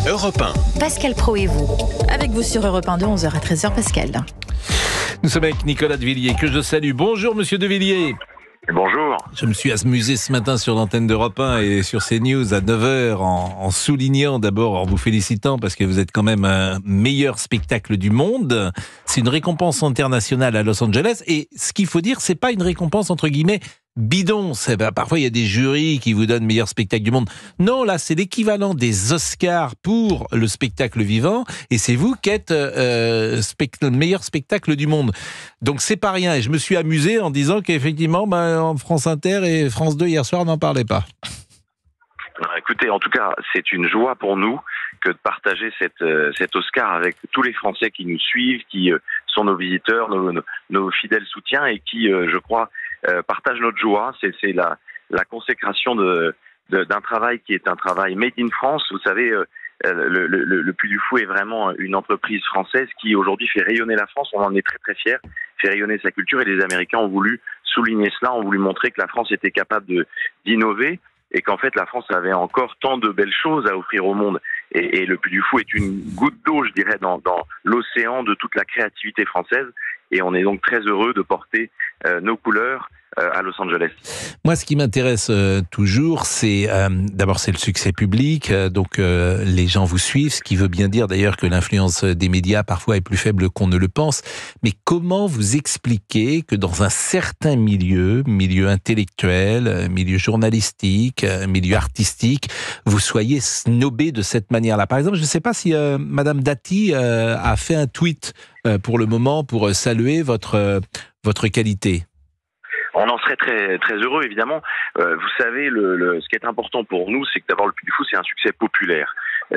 Europe 1. Pascal Praud et vous. Avec vous sur Europe 1 de 11h à 13h, Pascal. Nous sommes avec Nicolas de Villiers, que je salue. Bonjour Monsieur de Villiers. Bonjour. Je me suis amusé ce matin sur l'antenne d'Europe 1 et sur CNews à 9h en soulignant d'abord, en vous félicitant parce que vous êtes quand même un meilleur spectacle du monde. C'est une récompense internationale à Los Angeles et ce qu'il faut dire, c'est pas une récompense entre guillemets bidon. Parfois il y a des jurys qui vous donnent meilleur spectacle du monde. Non, là c'est l'équivalent des Oscars pour le spectacle vivant et c'est vous qui êtes le meilleur spectacle du monde. Donc c'est pas rien et je me suis amusé en disant qu'effectivement en France Inter et France 2 hier soir n'en parlaient pas. Écoutez, en tout cas, c'est une joie pour nous que de partager cet Oscar avec tous les Français qui nous suivent, qui sont nos visiteurs, nos fidèles soutiens et qui, je crois, partagent notre joie. C'est la consécration d'un travail qui est un travail made in France. Vous savez, le Puy du Fou est vraiment une entreprise française qui aujourd'hui fait rayonner la France. On en est très très fiers, fait rayonner sa culture et les Américains ont voulu souligner cela, ont voulu montrer que la France était capable d'innover et qu'en fait la France avait encore tant de belles choses à offrir au monde. Et le Puy du Fou est une goutte d'eau, je dirais, dans l'océan de toute la créativité française. Et on est donc très heureux de porter nos couleurs à Los Angeles. Moi, ce qui m'intéresse toujours, c'est d'abord c'est le succès public, donc les gens vous suivent, ce qui veut bien dire d'ailleurs que l'influence des médias parfois est plus faible qu'on ne le pense. Mais comment vous expliquez que dans un certain milieu intellectuel, milieu journalistique, milieu artistique, vous soyez snobé de cette manière-là? Par exemple, je ne sais pas si Madame Dati a fait un tweet pour le moment pour saluer votre qualité. On en serait très très heureux, évidemment. Vous savez, ce qui est important pour nous, c'est que d'abord le Puy du Fou, c'est un succès populaire.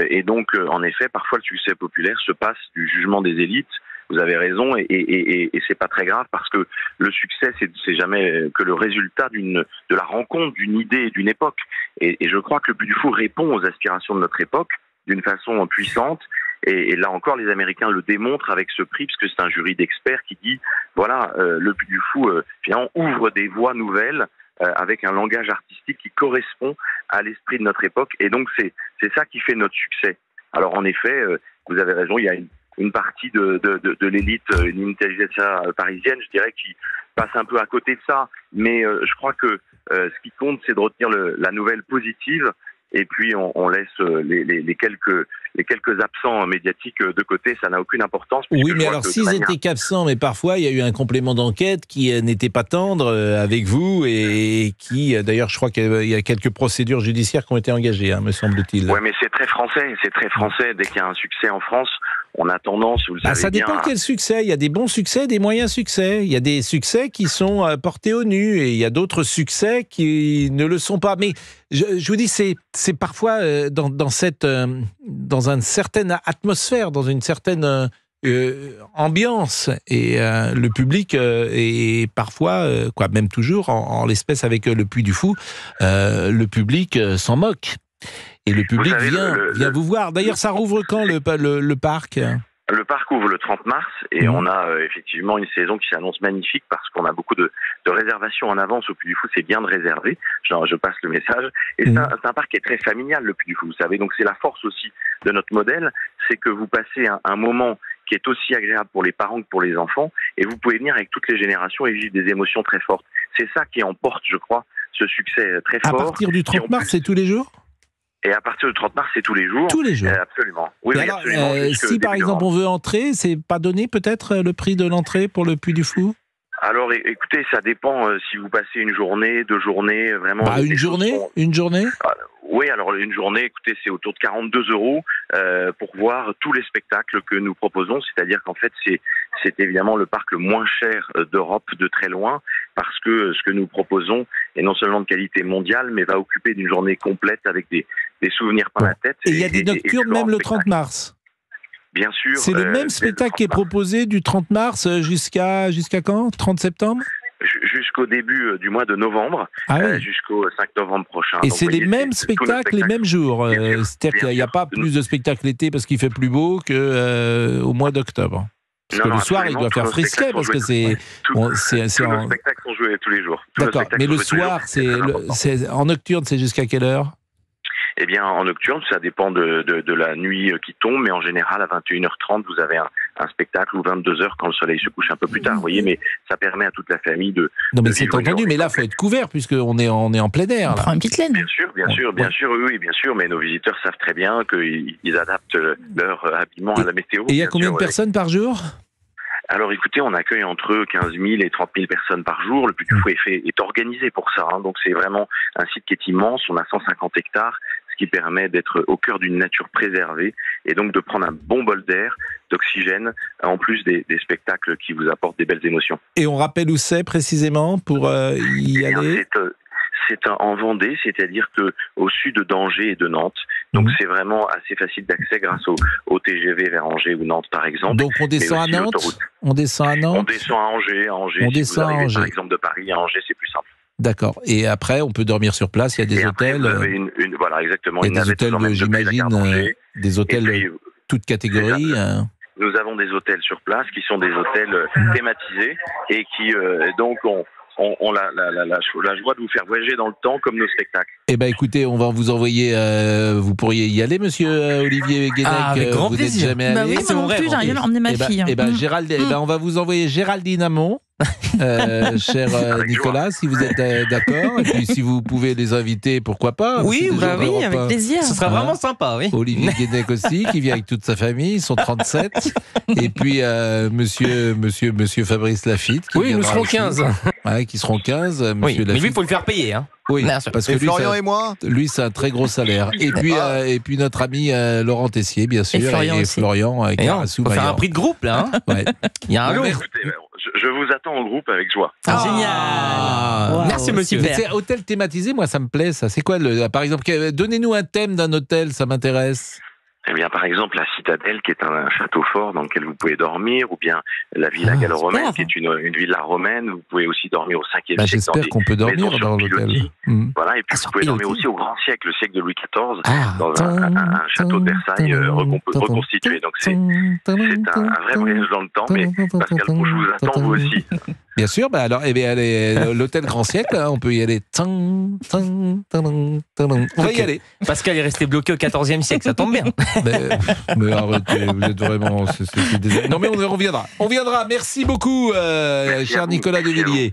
Et donc, en effet, parfois le succès populaire se passe du jugement des élites. Vous avez raison, et c'est pas très grave parce que le succès, c'est jamais que le résultat de la rencontre d'une idée et d'une époque. Et je crois que le Puy du Fou répond aux aspirations de notre époque d'une façon puissante. Et là encore, les Américains le démontrent avec ce prix, parce que c'est un jury d'experts qui dit, voilà, le Puy du Fou, finalement, ouvre des voies nouvelles avec un langage artistique qui correspond à l'esprit de notre époque. Et donc, c'est ça qui fait notre succès. Alors, en effet, vous avez raison, il y a une partie de l'élite, une intelligentsia parisienne, je dirais, qui passe un peu à côté de ça. Mais je crois que ce qui compte, c'est de retenir la nouvelle positive. Et puis on laisse les quelques absents médiatiques de côté, ça n'a aucune importance. Oui, mais alors s'ils étaient qu'absents, mais parfois il y a eu un complément d'enquête qui n'était pas tendre avec vous et qui, d'ailleurs, je crois qu'il y a quelques procédures judiciaires qui ont été engagées, me semble-t-il. Oui, mais c'est très français. Dès qu'il y a un succès en France, on a tendance, vous le savez ça dépend quel succès. Il y a des bons succès, des moyens succès. Il y a des succès qui sont portés au nu et il y a d'autres succès qui ne le sont pas. Mais je vous dis, c'est parfois dans une certaine atmosphère, dans une certaine ambiance. Et le public est parfois, même toujours, en l'espèce avec le Puy du Fou, le public s'en moque. Et le public vient vous voir. D'ailleurs, ça rouvre quand le parc ? Le parc ouvre le 30 mars et on a effectivement une saison qui s'annonce magnifique parce qu'on a beaucoup de réservations en avance au Puy du Fou. C'est bien de réserver, je passe le message. Et c'est un parc qui est très familial, le Puy du Fou, vous savez. Donc c'est la force aussi de notre modèle, c'est que vous passez un moment qui est aussi agréable pour les parents que pour les enfants et vous pouvez venir avec toutes les générations et vivre des émotions très fortes. C'est ça qui emporte, je crois, ce succès très fort. À partir du 30 mars, c'est tous les jours ? Et à partir du 30 mars, c'est tous les jours. Tous les jours. Absolument. Oui, alors, absolument. Si par exemple on veut entrer, c'est pas donné peut-être le prix de l'entrée pour le Puy du Fou ? Alors écoutez, ça dépend si vous passez une journée, 2 journées, vraiment. Une journée Oui, alors une journée, écoutez, c'est autour de 42 € pour voir tous les spectacles que nous proposons. C'est-à-dire qu'en fait, c'est évidemment le parc le moins cher d'Europe de très loin, parce que ce que nous proposons est non seulement de qualité mondiale, mais va occuper d'une journée complète avec des souvenirs plein la tête. Et il y a des nocturnes même le 30 mars. Bien sûr. C'est le même spectacle qui est proposé du 30 mars jusqu'à quand ? 30 septembre ? Jusqu'au début du mois de novembre, jusqu'au 5 novembre prochain. Et donc, c'est les mêmes spectacles, les mêmes jours. C'est-à-dire qu'il n'y a pas plus de spectacles l'été parce qu'il fait plus beau qu'au mois d'octobre. Parce que le soir, il doit faire frisquet parce que c'est... Tous nos spectacles sont joués tous les jours. D'accord, mais le soir, en nocturne, c'est jusqu'à quelle heure ? Eh bien, en nocturne, ça dépend de la nuit qui tombe, mais en général, à 21h30, vous avez un spectacle, ou 22h quand le soleil se couche un peu plus tard, vous voyez, mais ça permet à toute la famille de... Non, mais de c'est vivre une entendu, journée mais là, il faut être couvert, puisqu'on est en plein air. On Là. prend une petite laine. Bien sûr, oui, bien sûr, mais nos visiteurs savent très bien qu'ils adaptent leur habillement à la météo. Et il y a bien combien sûr, de personnes par jour? Alors écoutez, on accueille entre 15 000 et 30 000 personnes par jour. Le Puy du Fou est organisé pour ça, hein. Donc c'est vraiment un site qui est immense. On a 150 hectares, ce qui permet d'être au cœur d'une nature préservée et donc de prendre un bon bol d'air, d'oxygène, en plus des spectacles qui vous apportent des belles émotions. Et on rappelle où c'est précisément pour y aller? C'est en Vendée, c'est-à-dire que au sud d'Angers et de Nantes. Donc c'est vraiment assez facile d'accès grâce au TGV vers Angers ou Nantes par exemple. Donc on descend à Nantes. On descend à Nantes. On descend à Angers. On descend à Angers. Par exemple de Paris à Angers, c'est plus simple. D'accord. Et après, on peut dormir sur place. Il y a des et hôtels. Après, vous avez voilà, exactement. Il y a des hôtels, j'imagine, des hôtels puis, toutes catégories. Nous avons des hôtels sur place qui sont des hôtels thématisés et qui donc ont la joie de vous faire voyager dans le temps comme nos spectacles. Eh ben, écoutez, on va vous envoyer. Vous pourriez y aller, monsieur Olivier Guénec. Avec grand vous plaisir. N'êtes jamais allé. Oui, moi non plus, j'arrive à emmener ma fille. On va vous envoyer Géraldine Amont, cher Nicolas, si vous êtes d'accord. Et puis, si vous pouvez les inviter, pourquoi pas. Oui, avec plaisir. Ce sera vraiment sympa, oui. Olivier Guénec aussi, qui vient avec toute sa famille, ils sont 37. Et puis, monsieur Fabrice Lafitte. Oui, nous serons 15. Ouais, qui seront 15. Oui, mais lui, il faut le faire payer. Hein. Oui, parce que lui, Florian et moi. Lui, c'est un très gros salaire. Et puis notre ami Laurent Tessier, bien sûr. Et Florian avec Carassou. On va faire un prix de groupe, là. Hein. Ouais. Il y a un lot. Écoutez, je vous attends au groupe avec joie. Génial. Wow, Merci, monsieur. C'est hôtel thématisé, moi, ça me plaît, ça. C'est quoi, par exemple, donnez-nous un thème d'un hôtel, ça m'intéresse. Eh bien, par exemple, la Citadelle, qui est un château fort dans lequel vous pouvez dormir, ou bien la Villa Gallo-Romaine, qui est une villa romaine. Vous pouvez aussi dormir au 5e siècle. J'espère qu'on peut dormir dans l'hôtel. Voilà, et puis vous pouvez dormir aussi au grand siècle, le siècle de Louis XIV, dans un château de Versailles reconstitué. Donc c'est un vrai voyage dans le temps, mais Pascal Pro, je vous attends vous aussi. Bien sûr, alors, l'hôtel Grand Siècle, on peut y aller. On va y aller. Pascal est resté bloqué au 14e siècle, ça tombe bien. Mais arrêtez, vous êtes vraiment... Non mais on reviendra. On viendra. Merci beaucoup, cher Nicolas Devilliers.